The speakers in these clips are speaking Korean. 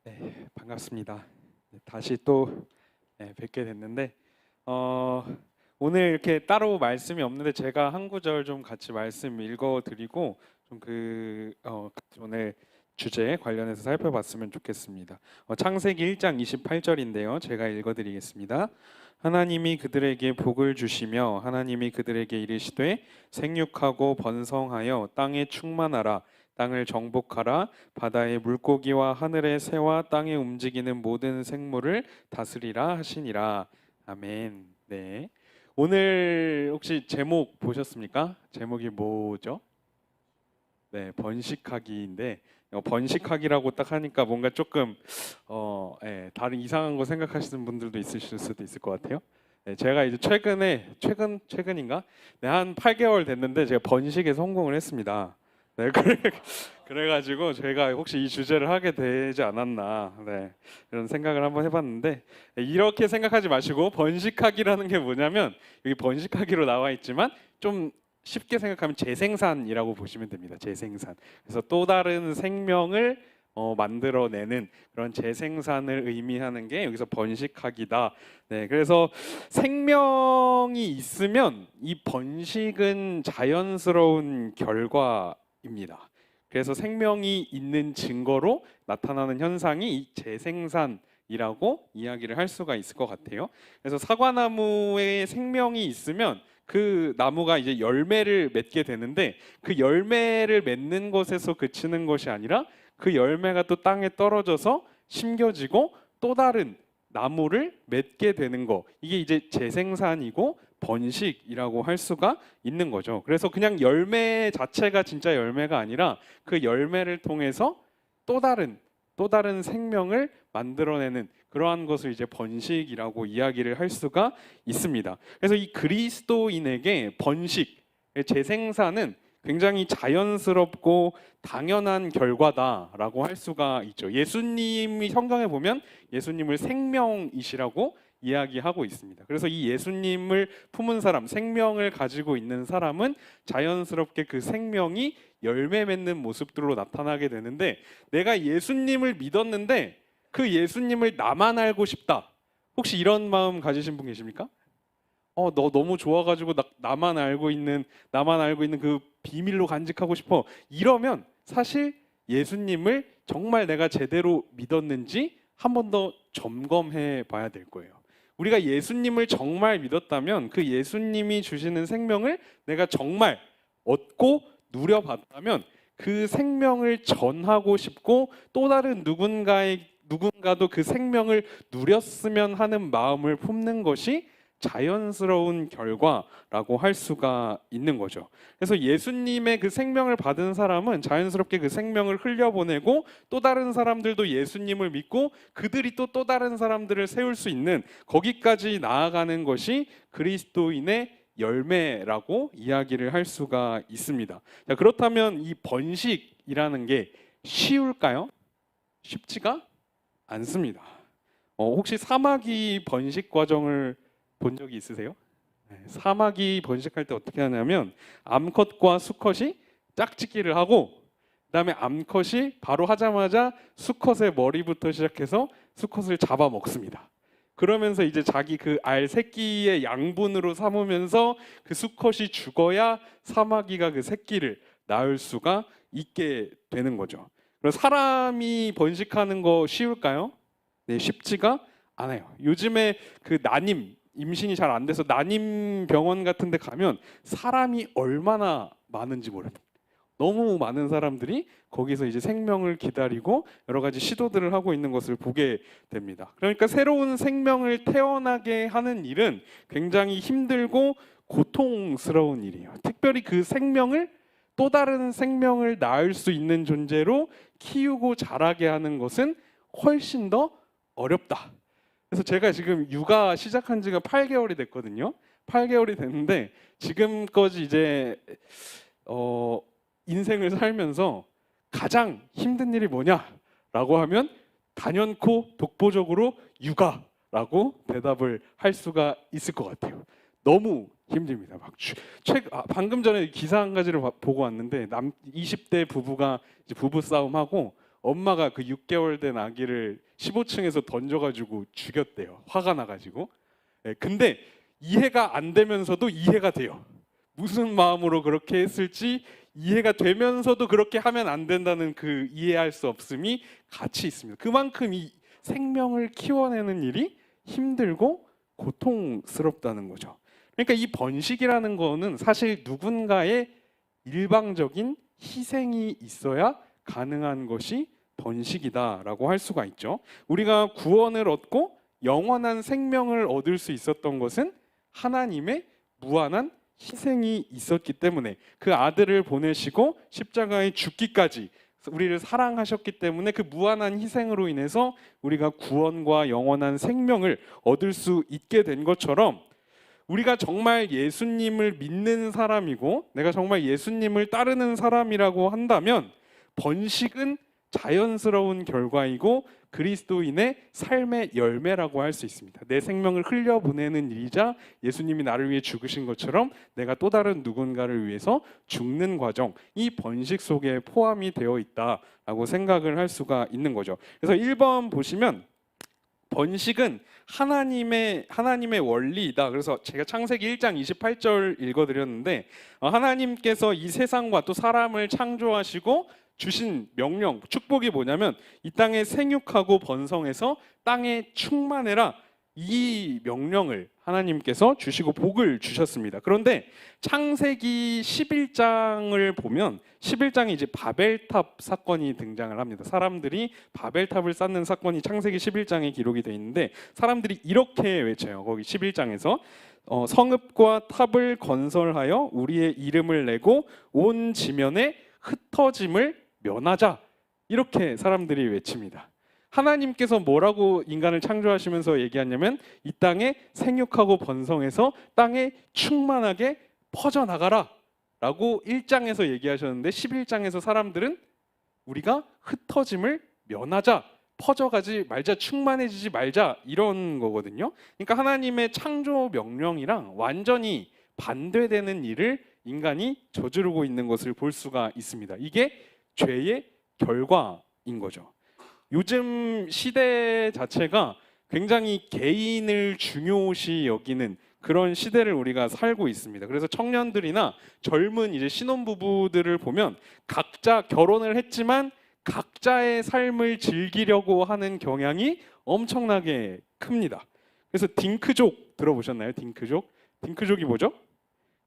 네, 반갑습니다. 네, 다시 또 뵙게 됐는데 오늘 이렇게 따로 말씀이 없는데 제가 한 구절 좀 같이 말씀 읽어드리고 좀 오늘 주제에 관련해서 살펴봤으면 좋겠습니다. 창세기 1장 28절인데요. 제가 읽어드리겠습니다. 하나님이 그들에게 복을 주시며 하나님이 그들에게 이르시되 생육하고 번성하여 땅에 충만하라 땅을 정복하라 바다의 물고기와 하늘의 새와 땅에 움직이는 모든 생물을 다스리라 하시니라. 아멘. 네. 오늘 혹시 제목 보셨습니까? 제목이 뭐죠? 네, 번식하기인데 번식하기라고 딱 하니까 뭔가 조금 다른 이상한 거 생각하시는 분들도 있으실 수도 있을 것 같아요. 네, 제가 이제 최근인가? 네, 한 8개월 됐는데 제가 번식에 성공을 했습니다. 네, 그래가지고 제가 혹시 이 주제를 하게 되지 않았나, 네, 그런 생각을 한번 해봤는데 이렇게 생각하지 마시고 번식하기라는 게 뭐냐면 여기 번식하기로 나와 있지만 좀 쉽게 생각하면 재생산이라고 보시면 됩니다. 재생산. 그래서 또 다른 생명을 만들어내는 그런 재생산을 의미하는 게 여기서 번식하기다. 네, 그래서 생명이 있으면 이 번식은 자연스러운 결과입니다. 그래서 생명이 있는 증거로 나타나는 현상이 이 재생산이라고 이야기를 할 수가 있을 것 같아요. 그래서 사과나무에 생명이 있으면 그 나무가 이제 열매를 맺게 되는데 그 열매를 맺는 것에서 그치는 것이 아니라 그 열매가 또 땅에 떨어져서 심겨지고 또 다른 나무를 맺게 되는 거, 이게 이제 재생산이고 번식이라고 할 수가 있는 거죠. 그래서 그냥 열매 자체가 진짜 열매가 아니라 그 열매를 통해서 또 다른 생명을 만들어내는 그러한 것을 이제 번식이라고 이야기를 할 수가 있습니다. 그래서 이 그리스도인에게 번식, 재생산은 굉장히 자연스럽고 당연한 결과다라고 할 수가 있죠. 예수님이 성경에 보면 예수님을 생명이시라고 이야기하고 있습니다. 그래서 이 예수님을 품은 사람, 생명을 가지고 있는 사람은 자연스럽게 그 생명이 열매 맺는 모습들로 나타나게 되는데, 내가 예수님을 믿었는데 그 예수님을 나만 알고 싶다. 혹시 이런 마음 가지신 분 계십니까? 너 너무 좋아가지고 나만 알고 있는 그 비밀로 간직하고 싶어. 이러면 사실 예수님을 정말 내가 제대로 믿었는지 한 번 더 점검해 봐야 될 거예요. 우리가 예수님을 정말 믿었다면 그 예수님이 주시는 생명을 내가 정말 얻고 누려봤다면 그 생명을 전하고 싶고 또 다른 누군가도 그 생명을 누렸으면 하는 마음을 품는 것이 자연스러운 결과라고 할 수가 있는 거죠. 그래서 예수님의 그 생명을 받은 사람은 자연스럽게 그 생명을 흘려보내고 또 다른 사람들도 예수님을 믿고 그들이 또 다른 사람들을 세울 수 있는 거기까지 나아가는 것이 그리스도인의 열매라고 이야기를 할 수가 있습니다. 자, 그렇다면 이 번식이라는 게 쉬울까요? 쉽지가 않습니다. 혹시 사마귀 번식 과정을 본 적이 있으세요? 네, 사마귀 번식할 때 어떻게 하냐면 암컷과 수컷이 짝짓기를 하고 그다음에 암컷이 바로 하자마자 수컷의 머리부터 시작해서 수컷을 잡아 먹습니다. 그러면서 이제 자기 그 알 새끼의 양분으로 삼으면서 그 수컷이 죽어야 사마귀가 그 새끼를 낳을 수가 있게 되는 거죠. 그래서 사람이 번식하는 거 쉬울까요? 네, 쉽지가 않아요. 요즘에 그 임신이 잘 안 돼서 난임 병원 같은 데 가면 사람이 얼마나 많은지 모릅니다. 너무 많은 사람들이 거기서 이제 생명을 기다리고 여러 가지 시도들을 하고 있는 것을 보게 됩니다. 그러니까 새로운 생명을 태어나게 하는 일은 굉장히 힘들고 고통스러운 일이에요. 특별히 그 생명을 또 다른 생명을 낳을 수 있는 존재로 키우고 자라게 하는 것은 훨씬 더 어렵다. 그래서 제가 지금 육아 시작한 지가 8개월이 됐거든요. 8개월이 됐는데 지금까지 이제 인생을 살면서 가장 힘든 일이 뭐냐라고 하면 단연코 독보적으로 육아라고 대답을 할 수가 있을 것 같아요. 너무 힘듭니다. 방금 전에 기사 한 가지를 보고 왔는데 20대 부부가 이제 부부 싸움하고 엄마가 그 6개월 된 아기를 15층에서 던져가지고 죽였대요. 화가 나가지고. 근데 이해가 안 되면서도 이해가 돼요. 무슨 마음으로 그렇게 했을지 이해가 되면서도 그렇게 하면 안 된다는 그 이해할 수 없음이 같이 있습니다. 그만큼 이 생명을 키워내는 일이 힘들고 고통스럽다는 거죠. 그러니까 이 번식이라는 거는 사실 누군가의 일방적인 희생이 있어야 가능한 것이 번식이다라고 할 수가 있죠. 우리가 구원을 얻고 영원한 생명을 얻을 수 있었던 것은 하나님의 무한한 희생이 있었기 때문에, 그 아들을 보내시고 십자가에 죽기까지 우리를 사랑하셨기 때문에 그 무한한 희생으로 인해서 우리가 구원과 영원한 생명을 얻을 수 있게 된 것처럼, 우리가 정말 예수님을 믿는 사람이고 내가 정말 예수님을 따르는 사람이라고 한다면 번식은 자연스러운 결과이고 그리스도인의 삶의 열매라고 할 수 있습니다. 내 생명을 흘려보내는 일이자 예수님이 나를 위해 죽으신 것처럼 내가 또 다른 누군가를 위해서 죽는 과정, 이 번식 속에 포함이 되어 있다라고 생각을 할 수가 있는 거죠. 그래서 1번 보시면 번식은 하나님의 원리이다. 그래서 제가 창세기 1장 28절 읽어드렸는데, 하나님께서 이 세상과 또 사람을 창조하시고 주신 명령, 축복이 뭐냐면 이 땅에 생육하고 번성해서 땅에 충만해라, 이 명령을 하나님께서 주시고 복을 주셨습니다. 그런데 창세기 11장을 보면 11장에 이제 바벨탑 사건이 등장을 합니다. 사람들이 바벨탑을 쌓는 사건이 창세기 11장에 기록이 되어 있는데, 사람들이 이렇게 외쳐요. 거기 11장에서 성읍과 탑을 건설하여 우리의 이름을 내고 온 지면에 흩어짐을 면하자, 이렇게 사람들이 외칩니다. 하나님께서 뭐라고 인간을 창조하시면서 얘기하냐면 이 땅에 생육하고 번성해서 땅에 충만하게 퍼져나가라 라고 1장에서 얘기하셨는데, 11장에서 사람들은 우리가 흩어짐을 면하자, 퍼져가지 말자, 충만해지지 말자, 이런 거거든요. 그러니까 하나님의 창조 명령이랑 완전히 반대되는 일을 인간이 저지르고 있는 것을 볼 수가 있습니다. 이게 죄의 결과인 거죠. 요즘 시대 자체가 굉장히 개인을 중요시 여기는 그런 시대를 우리가 살고 있습니다. 그래서 청년들이나 젊은 이제 신혼부부들을 보면 각자 결혼을 했지만 각자의 삶을 즐기려고 하는 경향이 엄청나게 큽니다. 그래서 딩크족 들어보셨나요? 딩크족이 뭐죠?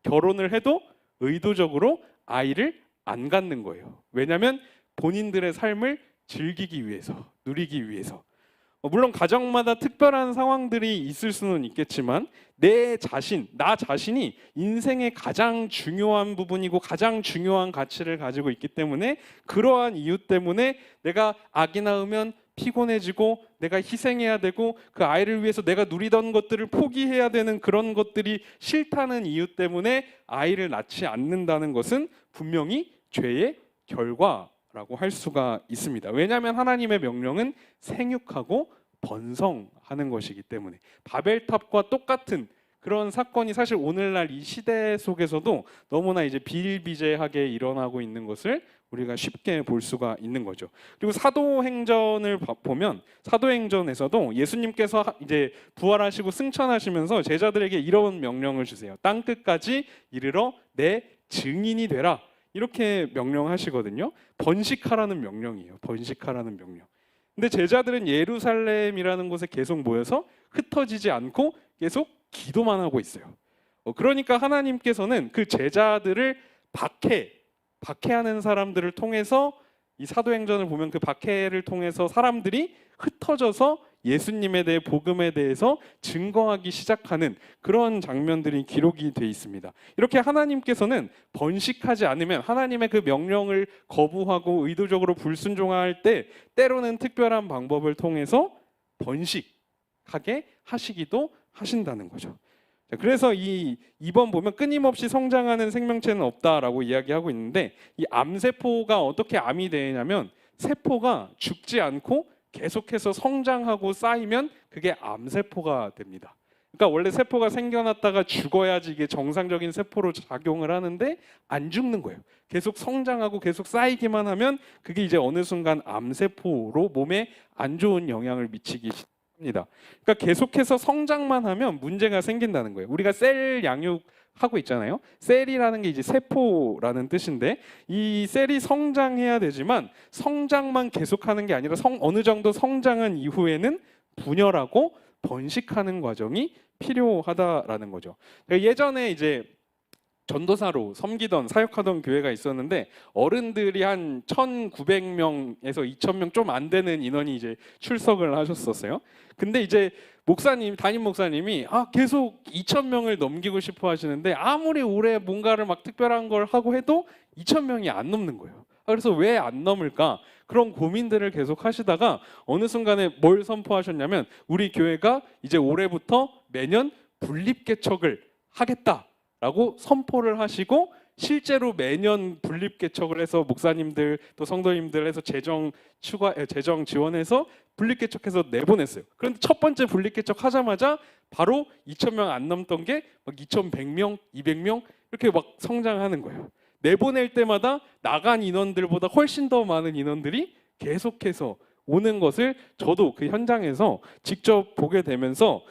결혼을 해도 의도적으로 아이를 안 갖는 거예요. 왜냐하면 본인들의 삶을 즐기기 위해서, 누리기 위해서. 물론 가정마다 특별한 상황들이 있을 수는 있겠지만 나 자신이 인생의 가장 중요한 부분이고 가장 중요한 가치를 가지고 있기 때문에, 그러한 이유 때문에 내가 아기 낳으면 피곤해지고 내가 희생해야 되고 그 아이를 위해서 내가 누리던 것들을 포기해야 되는 그런 것들이 싫다는 이유 때문에 아이를 낳지 않는다는 것은 분명히 죄의 결과라고 할 수가 있습니다. 왜냐하면 하나님의 명령은 생육하고 번성하는 것이기 때문에. 바벨탑과 똑같은 그런 사건이 사실 오늘날 이 시대 속에서도 너무나 이제 비일비재하게 일어나고 있는 것을 우리가 쉽게 볼 수가 있는 거죠. 그리고 사도행전을 보면 사도행전에서도 예수님께서 이제 부활하시고 승천하시면서 제자들에게 이런 명령을 주세요. 땅 끝까지 이르러 내 증인이 되라, 이렇게 명령하시거든요. 번식하라는 명령이에요. 번식하라는 명령. 근데 제자들은 예루살렘이라는 곳에 계속 모여서 흩어지지 않고 계속 기도만 하고 있어요. 그러니까 하나님께서는 그 제자들을 박해하는 사람들을 통해서, 이 사도행전을 보면 그 박해를 통해서 사람들이 흩어져서 예수님에 대해, 복음에 대해서 증거하기 시작하는 그런 장면들이 기록이 돼 있습니다. 이렇게 하나님께서는 번식하지 않으면, 하나님의 그 명령을 거부하고 의도적으로 불순종할 때 때로는 특별한 방법을 통해서 번식하게 하시기도 하신다는 거죠. 그래서 이번 보면 끊임없이 성장하는 생명체는 없다라고 이야기하고 있는데, 이 암세포가 어떻게 암이 되냐면 세포가 죽지 않고 계속해서 성장하고 쌓이면 그게 암세포가 됩니다. 그러니까 원래 세포가 생겨났다가 죽어야지 이게 정상적인 세포로 작용을 하는데 안 죽는 거예요. 계속 성장하고 계속 쌓이기만 하면 그게 이제 어느 순간 암세포로 몸에 안 좋은 영향을 미치기 시작합니다. 그러니까 계속해서 성장만 하면 문제가 생긴다는 거예요. 우리가 셀 양육 하고 있잖아요. 셀이라는 게 이제 세포라는 뜻인데 이 셀이 성장해야 되지만 성장만 계속하는 게 아니라 어느 정도 성장한 이후에는 분열하고 번식하는 과정이 필요하다라는 거죠. 예전에 이제 전도사로 섬기던 사역하던 교회가 있었는데 어른들이 한 1,900명에서 2,000명 좀 안 되는 인원이 이제 출석을 하셨었어요. 근데 이제 담임 목사님이 계속 2,000명을 넘기고 싶어 하시는데 아무리 올해 뭔가를 막 특별한 걸 하고 해도 2,000명이 안 넘는 거예요. 그래서 왜 안 넘을까? 그런 고민들을 계속 하시다가 어느 순간에 뭘 선포하셨냐면 우리 교회가 이제 올해부터 매년 분립개척을 하겠다라고 선포를 하시고 실제로 매년 분립개척을 해서 목사님들 또 성도님들 해서 재정 지원해서 분립개척해서 내보냈어요. 그런데 첫 번째 분립개척 하자마자 바로 2,000명 안 넘던 게 막 2,100명, 200명 이렇게 막 성장하는 거예요. 내보낼 때마다 나간 인원들보다 훨씬 더 많은 인원들이 계속해서 오는 것을 저도 그 현장에서 직접 보게 되면서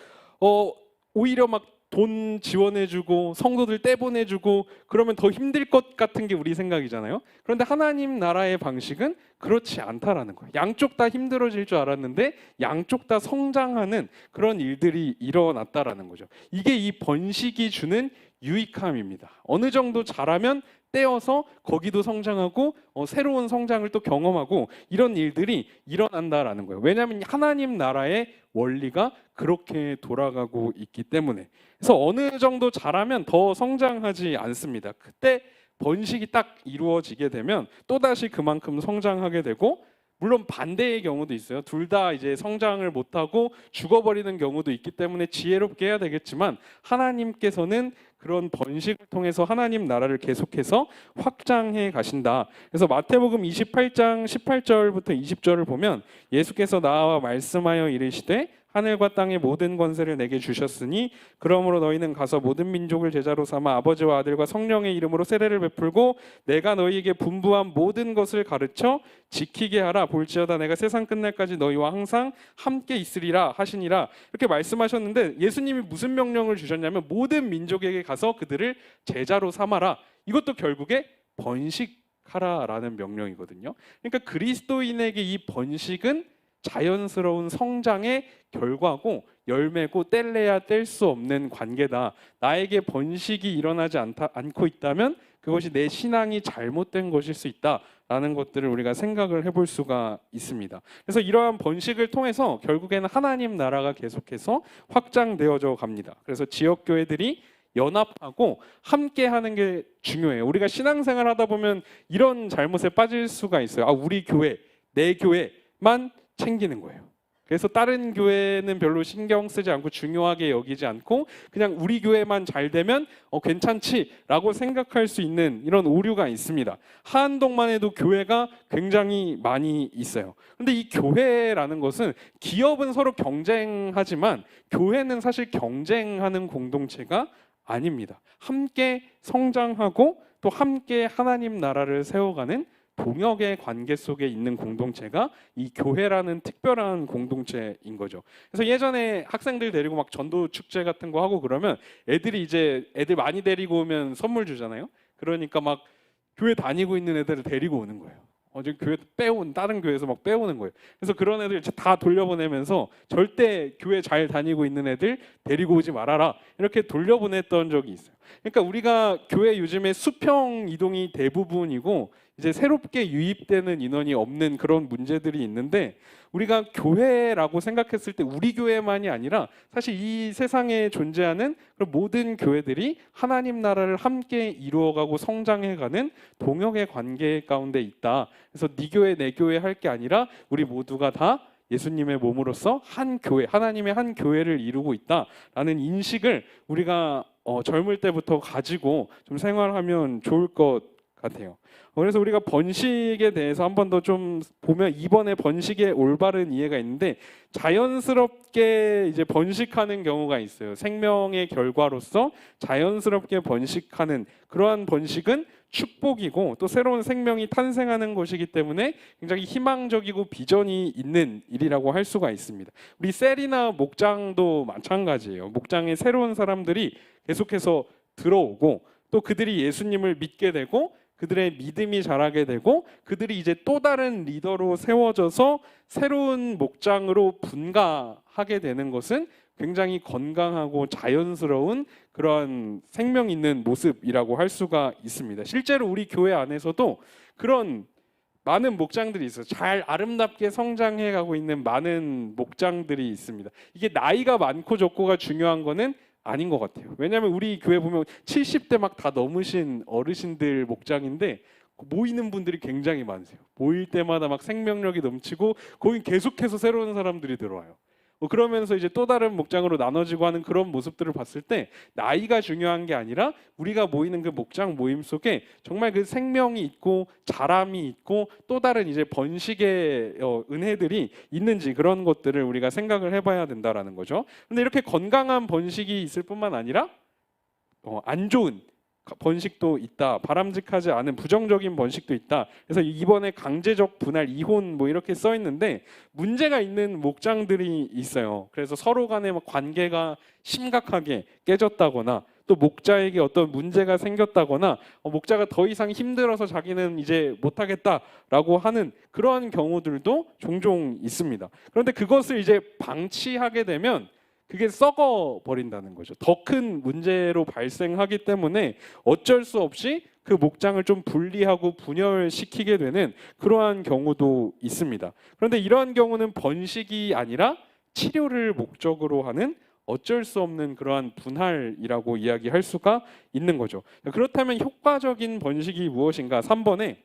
오히려 막 돈 지원해주고 성도들 떼보내주고 그러면 더 힘들 것 같은 게 우리 생각이잖아요. 그런데 하나님 나라의 방식은 그렇지 않다라는 거예요. 양쪽 다 힘들어질 줄 알았는데 양쪽 다 성장하는 그런 일들이 일어났다라는 거죠. 이게 이 번식이 주는 유익함입니다. 어느 정도 잘하면 떼어서 거기도 성장하고 새로운 성장을 또 경험하고 이런 일들이 일어난다라는 거예요. 왜냐하면 하나님 나라의 원리가 그렇게 돌아가고 있기 때문에. 그래서 어느 정도 잘하면 더 성장하지 않습니다. 그때 번식이 딱 이루어지게 되면 또다시 그만큼 성장하게 되고 물론 반대의 경우도 있어요. 둘 다 이제 성장을 못하고 죽어버리는 경우도 있기 때문에 지혜롭게 해야 되겠지만 하나님께서는 그런 번식을 통해서 하나님 나라를 계속해서 확장해 가신다. 그래서 마태복음 28장 18절부터 20절을 보면 예수께서 나와 말씀하여 이르시되 하늘과 땅의 모든 권세를 내게 주셨으니 그러므로 너희는 가서 모든 민족을 제자로 삼아 아버지와 아들과 성령의 이름으로 세례를 베풀고 내가 너희에게 분부한 모든 것을 가르쳐 지키게 하라. 볼지어다 내가 세상 끝날까지 너희와 항상 함께 있으리라 하시니라. 이렇게 말씀하셨는데 예수님이 무슨 명령을 주셨냐면 모든 민족에게 가서 그들을 제자로 삼아라. 이것도 결국에 번식하라라는 명령이거든요. 그러니까 그리스도인에게 이 번식은 자연스러운 성장의 결과고 열매고 뗄래야 뗄 수 없는 관계다. 나에게 번식이 일어나지 않고 있다면 그것이 내 신앙이 잘못된 것일 수 있다라는 것들을 우리가 생각을 해볼 수가 있습니다. 그래서 이러한 번식을 통해서 결국에는 하나님 나라가 계속해서 확장되어져 갑니다. 그래서 지역 교회들이 연합하고 함께 하는 게 중요해요. 우리가 신앙생활 하다 보면 이런 잘못에 빠질 수가 있어요. 우리 교회, 내 교회만 챙기는 거예요. 그래서 다른 교회는 별로 신경 쓰지 않고 중요하게 여기지 않고 그냥 우리 교회만 잘 되면 괜찮지라고 생각할 수 있는 이런 오류가 있습니다. 하안동만 해도 교회가 굉장히 많이 있어요. 근데 이 교회라는 것은 기업은 서로 경쟁하지만 교회는 사실 경쟁하는 공동체가 아닙니다. 함께 성장하고 또 함께 하나님 나라를 세워가는 동역의 관계 속에 있는 공동체가 이 교회라는 특별한 공동체인 거죠. 그래서 예전에 학생들 데리고 막 전도 축제 같은 거 하고 그러면 애들 많이 데리고 오면 선물 주잖아요. 그러니까 막 교회 다니고 있는 애들을 데리고 오는 거예요. 지금 교회 다른 교회에서 막 빼오는 거예요. 그래서 그런 애들 다 돌려보내면서 절대 교회 잘 다니고 있는 애들 데리고 오지 말아라 이렇게 돌려보냈던 적이 있어요. 그러니까 우리가 교회 요즘에 수평 이동이 대부분이고 이제 새롭게 유입되는 인원이 없는 그런 문제들이 있는데 우리가 교회라고 생각했을 때 우리 교회만이 아니라 사실 이 세상에 존재하는 모든 교회들이 하나님 나라를 함께 이루어가고 성장해가는 동역의 관계 가운데 있다. 그래서 네 교회 내 교회 할 게 아니라 우리 모두가 다 예수님의 몸으로서 한 교회, 하나님의 한 교회를 이루고 있다라는 인식을 우리가 젊을 때부터 가지고 좀 생활하면 좋을 것 같아요. 그래서 우리가 번식에 대해서 한 번 더 좀 보면 이번에 번식의 올바른 이해가 있는데 자연스럽게 이제 번식하는 경우가 있어요. 생명의 결과로서 자연스럽게 번식하는 그러한 번식은 축복이고 또 새로운 생명이 탄생하는 것이기 때문에 굉장히 희망적이고 비전이 있는 일이라고 할 수가 있습니다. 우리 셀이나 목장도 마찬가지예요. 목장에 새로운 사람들이 계속해서 들어오고 또 그들이 예수님을 믿게 되고 그들의 믿음이 자라게 되고 그들이 이제 또 다른 리더로 세워져서 새로운 목장으로 분가하게 되는 것은 굉장히 건강하고 자연스러운 그런 생명 있는 모습이라고 할 수가 있습니다. 실제로 우리 교회 안에서도 그런 많은 목장들이 있어요. 잘 아름답게 성장해 가고 있는 많은 목장들이 있습니다. 이게 나이가 많고 적고가 중요한 거는 아닌 것 같아요. 왜냐하면 우리 교회 보면 70대 막 다 넘으신 어르신들 목장인데 모이는 분들이 굉장히 많으세요. 모일 때마다 막 생명력이 넘치고 거기 계속해서 새로운 사람들이 들어와요. 그러면서 이제 또 다른 목장으로 나눠지고 하는 그런 모습들을 봤을 때 나이가 중요한 게 아니라 우리가 모이는 그 목장 모임 속에 정말 그 생명이 있고 자람이 있고 또 다른 이제 번식의 은혜들이 있는지 그런 것들을 우리가 생각을 해봐야 된다라는 거죠. 근데 이렇게 건강한 번식이 있을 뿐만 아니라 안 좋은 번식도 있다. 바람직하지 않은 부정적인 번식도 있다. 그래서 이번에 강제적 분할, 이혼 뭐 이렇게 써 있는데 문제가 있는 목장들이 있어요. 그래서 서로 간의 관계가 심각하게 깨졌다거나 또 목자에게 어떤 문제가 생겼다거나 목자가 더 이상 힘들어서 자기는 이제 못하겠다라고 하는 그러한 경우들도 종종 있습니다. 그런데 그것을 이제 방치하게 되면 그게 썩어 버린다는 거죠. 더 큰 문제로 발생하기 때문에 어쩔 수 없이 그 목장을 좀 분리하고 분열시키게 되는 그러한 경우도 있습니다. 그런데 이러한 경우는 번식이 아니라 치료를 목적으로 하는 어쩔 수 없는 그러한 분할이라고 이야기할 수가 있는 거죠. 그렇다면 효과적인 번식이 무엇인가? 3번에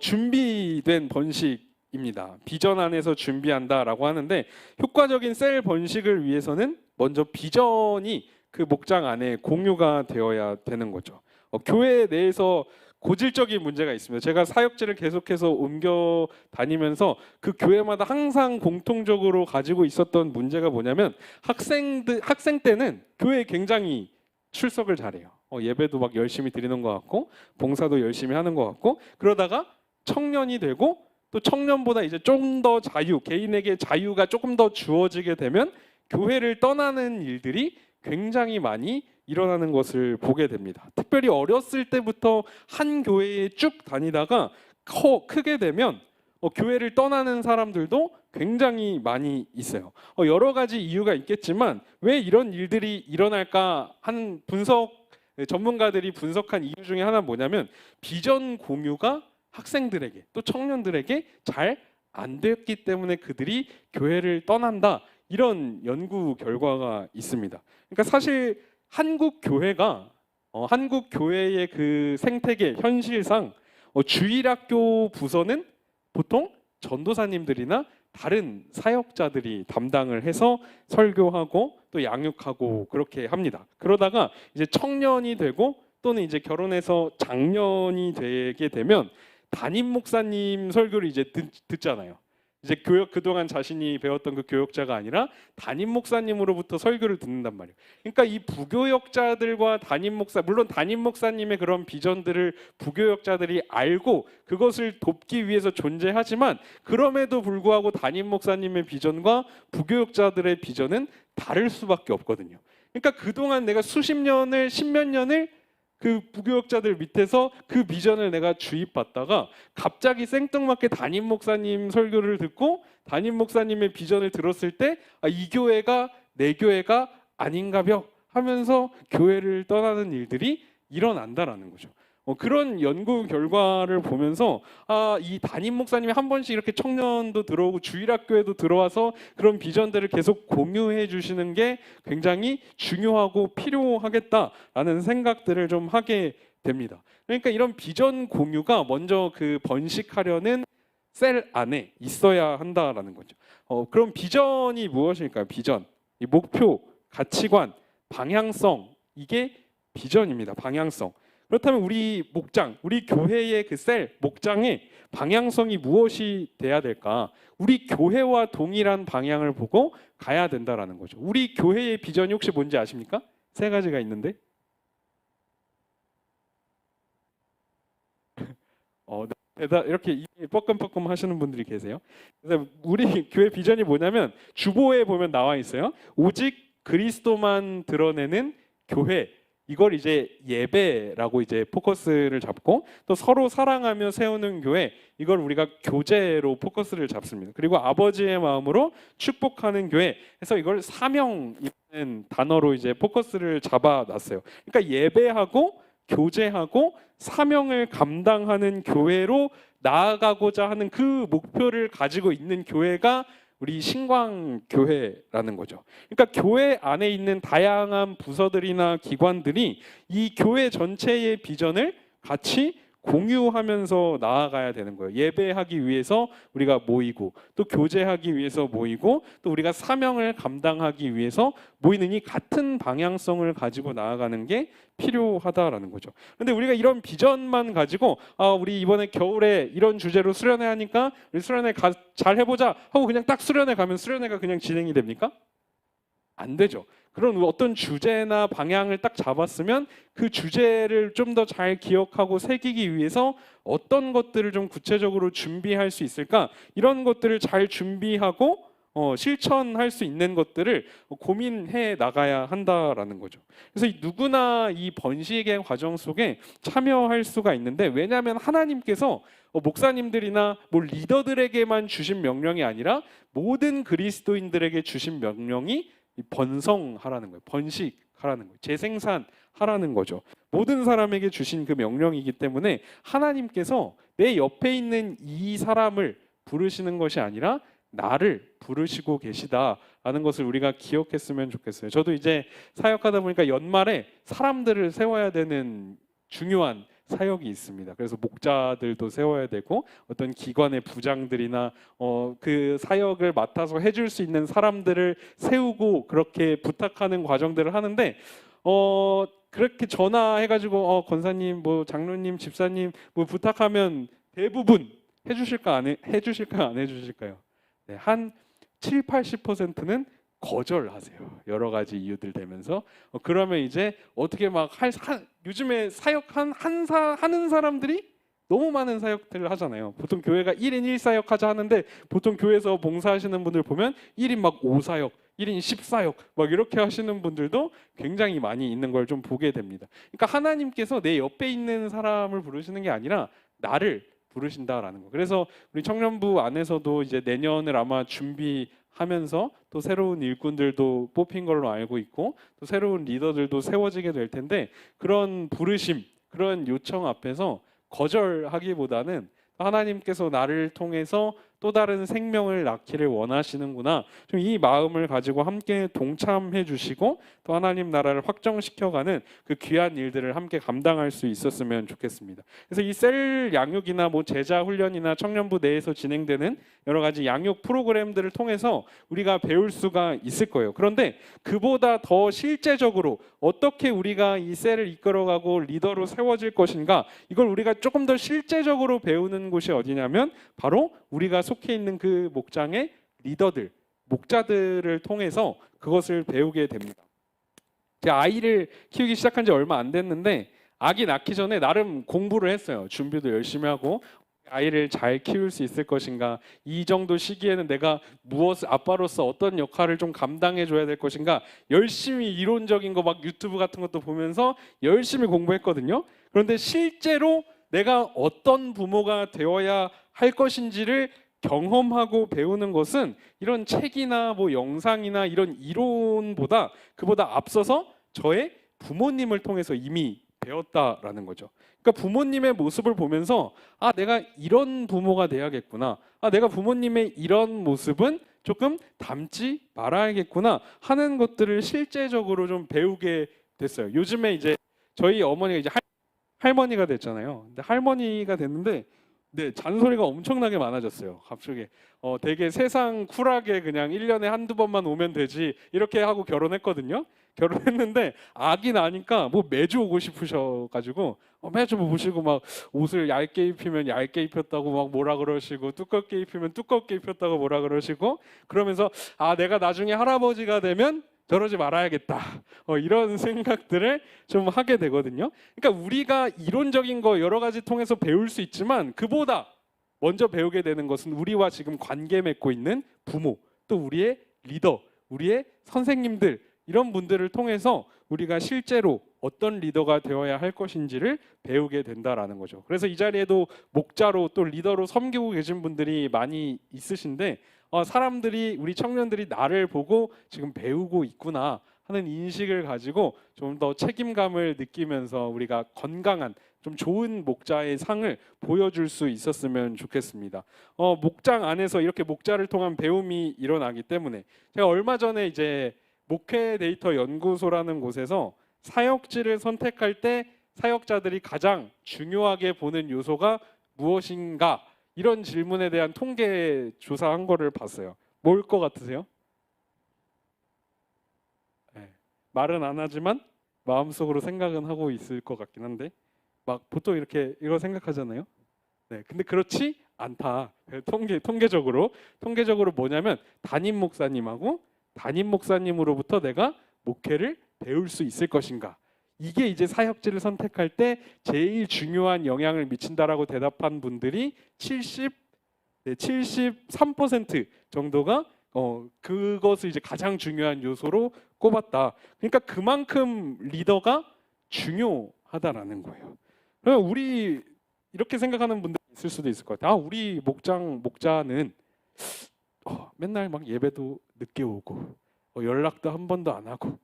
준비된 번식 입니다. 비전 안에서 준비한다라고 하는데 효과적인 셀 번식을 위해서는 먼저 비전이 그 목장 안에 공유가 되어야 되는 거죠. 교회 내에서 고질적인 문제가 있습니다. 제가 사역지를 계속해서 옮겨 다니면서 그 교회마다 항상 공통적으로 가지고 있었던 문제가 뭐냐면 학생 때는 교회에 굉장히 출석을 잘해요. 예배도 막 열심히 드리는 것 같고 봉사도 열심히 하는 것 같고 그러다가 청년이 되고 또 청년보다 이제 좀 더 개인에게 자유가 조금 더 주어지게 되면 교회를 떠나는 일들이 굉장히 많이 일어나는 것을 보게 됩니다. 특별히 어렸을 때부터 한 교회에 쭉 다니다가 크게 되면 교회를 떠나는 사람들도 굉장히 많이 있어요. 여러 가지 이유가 있겠지만 왜 이런 일들이 일어날까 하는 전문가들이 분석한 이유 중에 하나는 뭐냐면 비전 공유가 학생들에게 또 청년들에게 잘 안 됐기 때문에 그들이 교회를 떠난다 이런 연구 결과가 있습니다. 그러니까 사실 한국 교회의 그 생태계 현실상 주일학교 부서는 보통 전도사님들이나 다른 사역자들이 담당을 해서 설교하고 또 양육하고 그렇게 합니다. 그러다가 이제 청년이 되고 또는 이제 결혼해서 장년이 되게 되면 담임 목사님 설교를 이제 듣잖아요. 이제 그동안 자신이 배웠던 그 교역자가 아니라 담임 목사님으로부터 설교를 듣는단 말이에요. 그러니까 이 부교역자들과 물론 담임 목사님의 그런 비전들을 부교역자들이 알고 그것을 돕기 위해서 존재하지만 그럼에도 불구하고 담임 목사님의 비전과 부교역자들의 비전은 다를 수밖에 없거든요. 그러니까 그동안 내가 십몇 년을 그 부교역자들 밑에서 그 비전을 내가 주입받다가 갑자기 생뚱맞게 담임 목사님 설교를 듣고 담임 목사님의 비전을 들었을 때 이 교회가 내 교회가 아닌가벼 하면서 교회를 떠나는 일들이 일어난다라는 거죠. 그런 연구 결과를 보면서 이 담임 목사님이 한 번씩 이렇게 청년도 들어오고 주일학교에도 들어와서 그런 비전들을 계속 공유해 주시는 게 굉장히 중요하고 필요하겠다라는 생각들을 좀 하게 됩니다. 그러니까 이런 비전 공유가 먼저 그 번식하려는 셀 안에 있어야 한다라는 거죠. 그럼 비전이 무엇일까요? 비전, 이 목표, 가치관, 방향성 이게 비전입니다. 방향성. 그렇다면 우리 목장, 우리 교회의 그 셀, 목장의 방향성이 무엇이 돼야 될까? 우리 교회와 동일한 방향을 보고 가야 된다라는 거죠. 우리 교회의 비전이 혹시 뭔지 아십니까? 세 가지가 있는데 대답 이렇게 입이 뻐끔뻐끔 하시는 분들이 계세요. 그래서 우리 교회 비전이 뭐냐면 주보에 보면 나와 있어요. 오직 그리스도만 드러내는 교회. 이걸 이제 예배라고 이제 포커스를 잡고 또 서로 사랑하며 세우는 교회. 이걸 우리가 교제로 포커스를 잡습니다. 그리고 아버지의 마음으로 축복하는 교회. 해서 이걸 사명이라는 단어로 이제 포커스를 잡아놨어요. 그러니까 예배하고 교제하고 사명을 감당하는 교회로 나아가고자 하는 그 목표를 가지고 있는 교회가 우리 신광교회라는 거죠. 그러니까 교회 안에 있는 다양한 부서들이나 기관들이 이 교회 전체의 비전을 같이 공유하면서 나아가야 되는 거예요. 예배하기 위해서 우리가 모이고 또 교제하기 위해서 모이고 또 우리가 사명을 감당하기 위해서 모이는 이 같은 방향성을 가지고 나아가는 게 필요하다라는 거죠. 근데 우리가 이런 비전만 가지고 우리 이번에 겨울에 이런 주제로 수련회 하니까 우리 수련회 잘 해보자 하고 그냥 딱 수련회 가면 수련회가 그냥 진행이 됩니까? 안 되죠. 그런 어떤 주제나 방향을 딱 잡았으면 그 주제를 좀 더 잘 기억하고 새기기 위해서 어떤 것들을 좀 구체적으로 준비할 수 있을까? 이런 것들을 잘 준비하고 실천할 수 있는 것들을 고민해 나가야 한다라는 거죠. 그래서 누구나 이 번식의 과정 속에 참여할 수가 있는데 왜냐하면 하나님께서 목사님들이나 리더들에게만 주신 명령이 아니라 모든 그리스도인들에게 주신 명령이 번성하라는 거예요. 번식하라는 거예요. 재생산하라는 거죠. 모든 사람에게 주신 그 명령이기 때문에 하나님께서 내 옆에 있는 이 사람을 부르시는 것이 아니라 나를 부르시고 계시다라는 것을 우리가 기억했으면 좋겠어요. 저도 이제 사역하다 보니까 연말에 사람들을 세워야 되는 중요한 사역이 있습니다. 그래서 목자들도 세워야 되고 어떤 기관의 부장들이나 그 사역을 맡아서 해줄 수 있는 사람들을 세우고 그렇게 부탁하는 과정들을 하는데 그렇게 전화해가지고 권사님, 장로님, 집사님 부탁하면 대부분 해주실까 안 해주실까요? 네, 한 7, 80%는 거절하세요. 여러 가지 이유들 대면서 그러면 이제 어떻게 요즘에 하는 사람들이 너무 많은 사역들을 하잖아요. 보통 교회가 1인 1사역 하자 하는데 보통 교회에서 봉사하시는 분들 보면 1인 5사역, 1인 10사역 이렇게 하시는 분들도 굉장히 많이 있는 걸 좀 보게 됩니다. 그러니까 하나님께서 내 옆에 있는 사람을 부르시는 게 아니라 나를 부르신다라는 거. 그래서 우리 청년부 안에서도 이제 내년을 아마 준비하면서 또 새로운 일꾼들도 뽑힌 걸로 알고 있고 또 새로운 리더들도 세워지게 될 텐데 그런 부르심, 그런 요청 앞에서 거절하기보다는 하나님께서 나를 통해서 또 다른 생명을 낳기를 원하시는구나. 좀 이 마음을 가지고 함께 동참해 주시고 또 하나님 나라를 확정시켜가는 그 귀한 일들을 함께 감당할 수 있었으면 좋겠습니다. 그래서 이 셀 양육이나 제자 훈련이나 청년부 내에서 진행되는 여러 가지 양육 프로그램들을 통해서 우리가 배울 수가 있을 거예요. 그런데 그보다 더 실제적으로 어떻게 우리가 이 셀을 이끌어가고 리더로 세워질 것인가, 이걸 우리가 조금 더 실제적으로 배우는 곳이 어디냐면 바로 우리가 속해 있는 그 목장의 리더들, 목자들을 통해서 그것을 배우게 됩니다. 제가 아이를 키우기 시작한 지 얼마 안 됐는데 아기 낳기 전에 나름 공부를 했어요. 준비도 열심히 하고 아이를 잘 키울 수 있을 것인가, 이 정도 시기에는 내가 아빠로서 어떤 역할을 좀 감당해 줘야 될 것인가, 열심히 이론적인 거 유튜브 같은 것도 보면서 열심히 공부했거든요. 그런데 실제로 내가 어떤 부모가 되어야 할 것인지를 경험하고 배우는 것은 이런 책이나 영상이나 이런 이론보다 그보다 앞서서 저의 부모님을 통해서 이미 배웠다라는 거죠. 그러니까 부모님의 모습을 보면서 내가 이런 부모가 돼야겠구나, 내가 부모님의 이런 모습은 조금 닮지 말아야겠구나 하는 것들을 실제적으로 좀 배우게 됐어요. 요즘에 이제 저희 어머니가 이제 할머니가 됐잖아요. 근데 할머니가 됐는데 잔소리가 엄청나게 많아졌어요. 갑자기 되게 세상 쿨하게 그냥 1년에 한두 번만 오면 되지 이렇게 하고 결혼했거든요. 결혼했는데 아기 나니까 뭐 매주 오고 싶으셔가지고 매주 뭐 보시고 막 옷을 얇게 입히면 얇게 입혔다고 막 뭐라 그러시고 두껍게 입히면 두껍게 입혔다고 뭐라 그러시고 그러면서 아 내가 나중에 할아버지가 되면 저러지 말아야겠다 이런 생각들을 좀 하게 되거든요. 그러니까 우리가 이론적인 거 여러 가지 통해서 배울 수 있지만 그보다 먼저 배우게 되는 것은 우리와 지금 관계 맺고 있는 부모, 또 우리의 리더, 우리의 선생님들 이런 분들을 통해서 우리가 실제로 어떤 리더가 되어야 할 것인지를 배우게 된다라는 거죠. 그래서 이 자리에도 목자로 또 리더로 섬기고 계신 분들이 많이 있으신데 사람들이 우리 청년들이 나를 보고 지금 배우고 있구나 하는 인식을 가지고 좀 더 책임감을 느끼면서 우리가 건강한 좀 좋은 목자의 상을 보여줄 수 있었으면 좋겠습니다. 목장 안에서 이렇게 목자를 통한 배움이 일어나기 때문에 제가 얼마 전에 이제 목회 데이터 연구소라는 곳에서 사역지를 선택할 때 사역자들이 가장 중요하게 보는 요소가 무엇인가 이런 질문에 대한 통계 조사한 거를 봤어요. 뭘 것 같으세요? 네. 말은 안 하지만 마음속으로 생각은 하고 있을 것 같긴 한데 막 보통 이렇게 이거 생각하잖아요. 네, 근데 그렇지 않다. 통계적으로 뭐냐면 담임 목사님하고 담임 목사님으로부터 내가 목회를 배울 수 있을 것인가. 이게 이제 사역지를 선택할 때 제일 중요한 영향을 미친다라고 대답한 분들이 73% 정도가 그것을 이제 가장 중요한 요소로 꼽았다. 그러니까 그만큼 리더가 중요하다라는 거예요. 그러면 우리 이렇게 생각하는 분들 있을 수도 있을 것 같아요. 우리 목자는 맨날 막 예배도 늦게 오고 연락도 한 번도 안 하고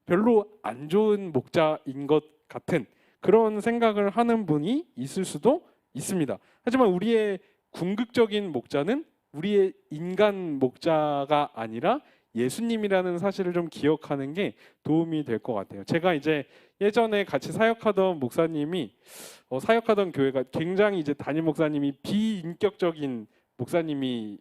별로 안 좋은 목자인 것 같은 그런 생각을 하는 분이 있을 수도 있습니다. 하지만 우리의 궁극적인 목자는 우리의 인간 목자가 아니라 예수님이라는 사실을 좀 기억하는 게 도움이 될 것 같아요. 제가 이제 예전에 같이 사역하던 목사님이 사역하던 교회가 굉장히 이제 담임 목사님이 비인격적인 목사님이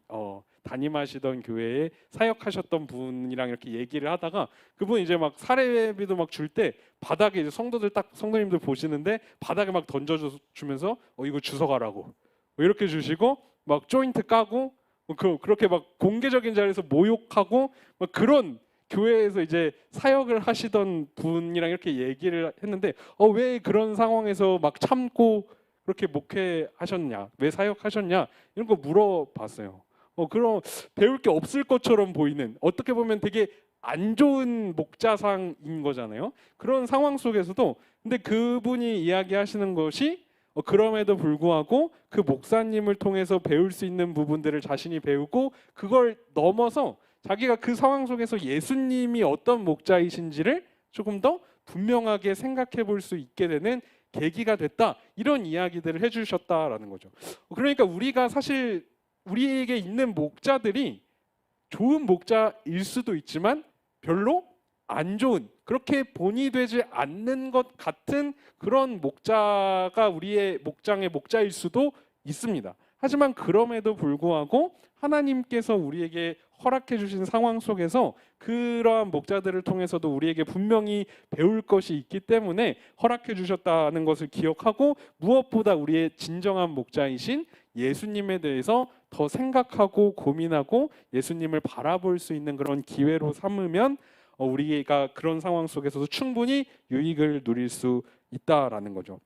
담임하시던 교회에 사역하셨던 분이랑 이렇게 얘기를 하다가 그분 이제 막 사례비도 막 줄 때 바닥에 이제 성도님들 보시는데 바닥에 막 던져주면서 이거 주워가라고 이렇게 주시고 막 조인트 까고 그렇게 막 공개적인 자리에서 모욕하고 막 그런 교회에서 이제 사역을 하시던 분이랑 이렇게 얘기를 했는데 왜 그런 상황에서 막 참고 그렇게 목회하셨냐, 왜 사역하셨냐 이런 거 물어봤어요. 그럼 배울 게 없을 것처럼 보이는 어떻게 보면 되게 안 좋은 목자상인 거잖아요. 그런 상황 속에서도 근데 그분이 이야기하시는 것이 그럼에도 불구하고 그 목사님을 통해서 배울 수 있는 부분들을 자신이 배우고 그걸 넘어서 자기가 그 상황 속에서 예수님이 어떤 목자이신지를 조금 더 분명하게 생각해 볼 수 있게 되는 계기가 됐다. 이런 이야기들을 해주셨다라는 거죠. 그러니까 우리가 사실 우리에게 있는 목자들이 좋은 목자일 수도 있지만 별로 안 좋은 그렇게 본이 되지 않는 것 같은 그런 목자가 우리의 목장의 목자일 수도 있습니다. 하지만 그럼에도 불구하고 하나님께서 우리에게 허락해 주신 상황 속에서 그러한 목자들을 통해서도 우리에게 분명히 배울 것이 있기 때문에 허락해 주셨다는 것을 기억하고 무엇보다 우리의 진정한 목자이신 예수님에 대해서 더 생각하고 고민하고 예수님을 바라볼 수 있는 그런 기회로 삼으면 우리가 그런 상황 속에서도 충분히 유익을 누릴 수 있다라는 거죠.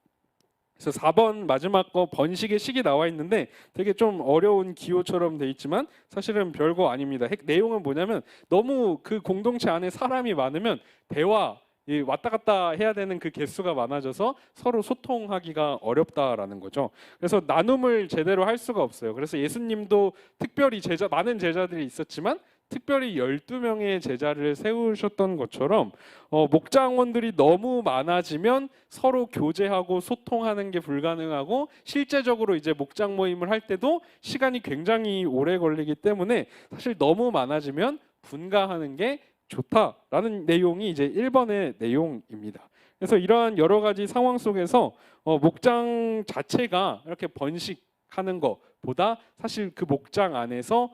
그래서 4번 마지막 거 번식의 식이 나와 있는데 되게 좀 어려운 기호처럼 돼 있지만 사실은 별거 아닙니다. 내용은 뭐냐면 너무 그 공동체 안에 사람이 많으면 대화 왔다 갔다 해야 되는 그 개수가 많아져서 서로 소통하기가 어렵다라는 거죠. 그래서 나눔을 제대로 할 수가 없어요. 그래서 예수님도 특별히 많은 제자들이 있었지만 특별히 12명의 제자를 세우셨던 것처럼 목장원들이 너무 많아지면 서로 교제하고 소통하는 게 불가능하고 실제적으로 이제 목장 모임을 할 때도 시간이 굉장히 오래 걸리기 때문에 사실 너무 많아지면 분가하는 게 좋다라는 내용이 이제 1번의 내용입니다. 그래서 이러한 여러 가지 상황 속에서 목장 자체가 이렇게 번식하는 것보다 사실 그 목장 안에서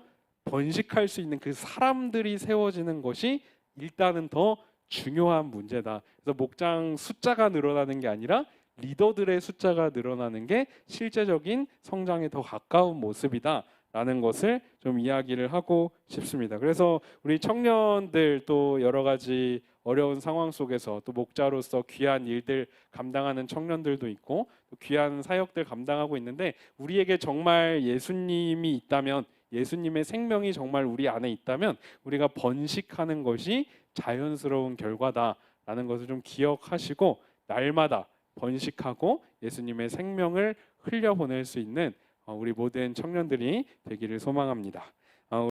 번식할 수 있는 그 사람들이 세워지는 것이 일단은 더 중요한 문제다. 그래서 목장 숫자가 늘어나는 게 아니라 리더들의 숫자가 늘어나는 게 실제적인 성장에 더 가까운 모습이다라는 것을 좀 이야기를 하고 싶습니다. 그래서 우리 청년들 또 여러 가지 어려운 상황 속에서 또 목자로서 귀한 일들 감당하는 청년들도 있고 또 귀한 사역들 감당하고 있는데 우리에게 정말 예수님이 있다면 예수님의 생명이 정말 우리 안에 있다면 우리가 번식하는 것이 자연스러운 결과다라는 것을 좀 기억하시고 날마다 번식하고 예수님의 생명을 흘려보낼 수 있는 우리 모든 청년들이 되기를 소망합니다.